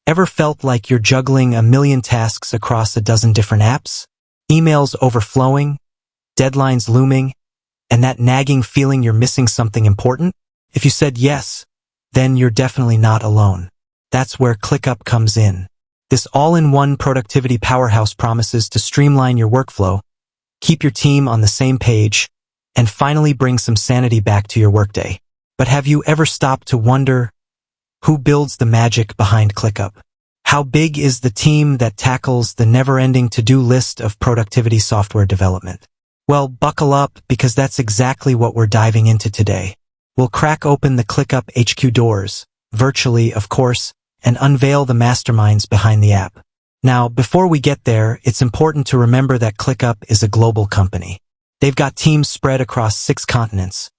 Ever felt like you're juggling a million tasks across a dozen different apps? Emails overflowing, deadlines looming, and that nagging feeling you're missing something important? If you said yes, then you're definitely not alone. That's where ClickUp comes in. This all-in-one productivity powerhouse promises to streamline your workflow, keep your team on the same page, and finally bring some sanity back to your workday. But have you ever stopped to wonder, who builds the magic behind ClickUp? How big is the team that tackles the never-ending to-do list of productivity software development? Well, buckle up, because that's exactly what we're diving into today. We'll crack open the ClickUp HQ doors, virtually, of course, and unveil the masterminds behind the app. Now, before we get there, it's important to remember that ClickUp is a global company. They've got teams spread across 6 continents,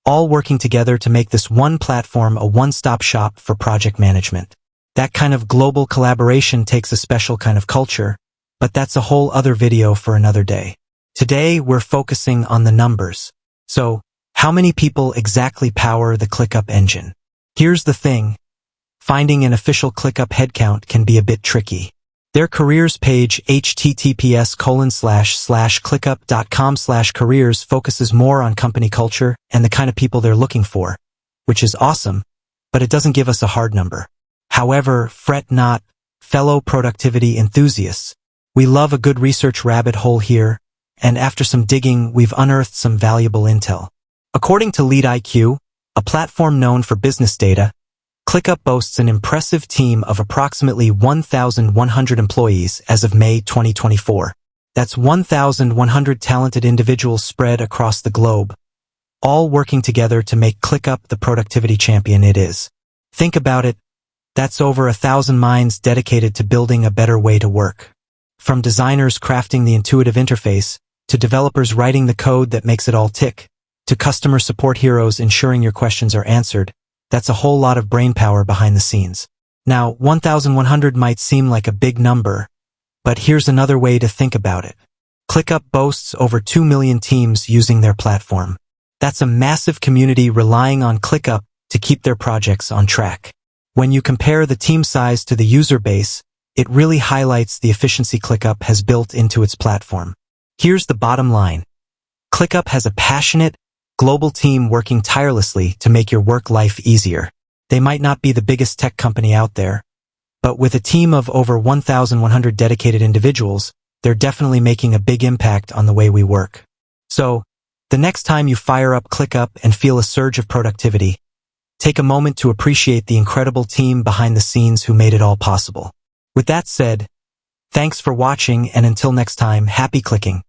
all working together to make this one platform a one-stop shop for project management. That kind of global collaboration takes a special kind of culture, but that's a whole other video for another day. Today, we're focusing on the numbers. So, how many people exactly power the ClickUp engine? Here's the thing. Finding an official ClickUp headcount can be a bit tricky. Their careers page, https://clickup.com/careers, focuses more on company culture and the kind of people they're looking for, which is awesome, but it doesn't give us a hard number. However, fret not, fellow productivity enthusiasts. We love a good research rabbit hole here, and after some digging, we've unearthed some valuable intel. According to LeadIQ, a platform known for business data, ClickUp boasts an impressive team of approximately 1,100 employees as of May 2024. That's 1,100 talented individuals spread across the globe, all working together to make ClickUp the productivity champion it is. Think about it. That's over 1,000 minds dedicated to building a better way to work. From designers crafting the intuitive interface, to developers writing the code that makes it all tick, to customer support heroes ensuring your questions are answered, that's a whole lot of brainpower behind the scenes. Now, 1,100 might seem like a big number, but here's another way to think about it. ClickUp boasts over 2 million teams using their platform. That's a massive community relying on ClickUp to keep their projects on track. When you compare the team size to the user base, it really highlights the efficiency ClickUp has built into its platform. Here's the bottom line. ClickUp has a passionate, global team working tirelessly to make your work life easier. They might not be the biggest tech company out there, but with a team of over 1,100 dedicated individuals, they're definitely making a big impact on the way we work. So, the next time you fire up ClickUp and feel a surge of productivity, take a moment to appreciate the incredible team behind the scenes who made it all possible. With that said, thanks for watching, and until next time, happy clicking.